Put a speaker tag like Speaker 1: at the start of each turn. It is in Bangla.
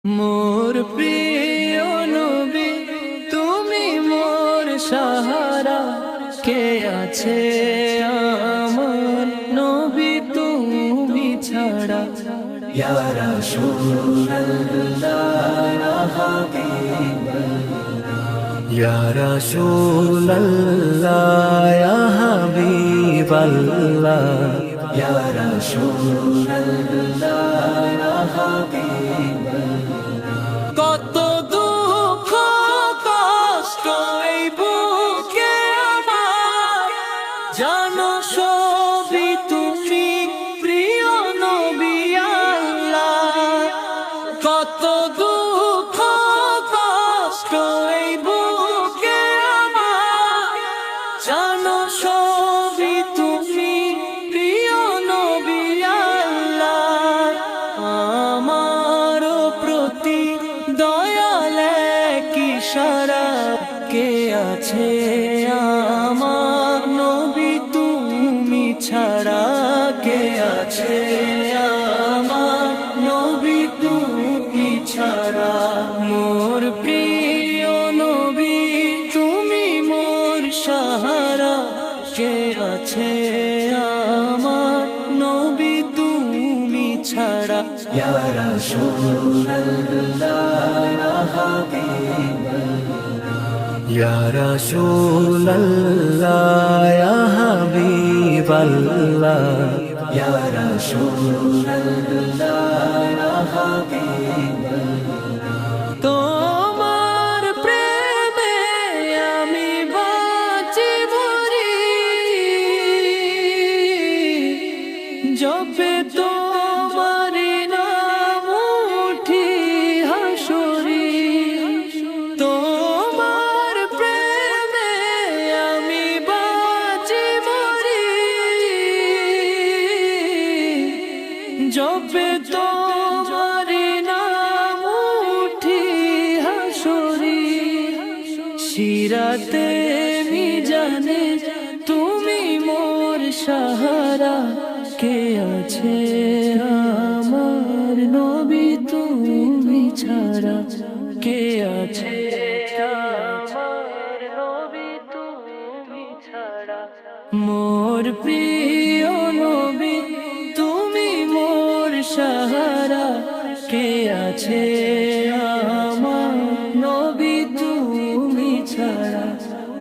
Speaker 1: মোর প্রিয় নবী তুমি মোর সাহারা, কে আছে আমার নবী তুমি ছাড়া। ইয়া রাসূলুল্লাহ ইয়া হাবিবাল্লাহ, ইয়া রাসূলুল্লাহ ইয়া হাবিবাল্লাহ, ইয়া রাসূলুল্লাহ ইয়া হাবিবাল্লাহ। কত দুঃখ কষ্ট এই বুকে আমার, জানো সবই তুমি প্রিয় নবী আল্লাহ। কত দুঃখ কষ্ট এই বুকে আমার, জানো সবই তুমি প্রিয় নবী আল্লাহ। আমার প্রতি দয়ালে কি সারা, কে আছে আমার নবী তুমি ছাড়া। কে আছে আমার নবী তুমি ছাড়া। মোর প্রিয় নবী তুমি মোর সাহারা, কে আছে আমার নবী তুমি ছাড়া। ইয়া রাসূলুল্লাহ ইয়া হাবিবাল্লাহ, ইয়া রাসূলুল্লাহ ইয়া হাবিবাল্লাহ, ইয়া রাসূলুল্লাহ ইয়া হাবিবাল্লাহ। তোমার প্রেমে আমি বাঁচি মরি, যবে তোমার নাম উঠি হাসরি। তোমার প্রেমে আমি বাঁচি মরি, যবে তোমার নাম উঠি হাসরি। সিরাতে মিজানে তুমি মোর সাহারা, কে আছে আমার নবী তুমি ছাড়া। কে আছে আমার নবী তুমি ছাড়া। মোর প্রিয় নবী তুমি মোর সাহারা, কে আছে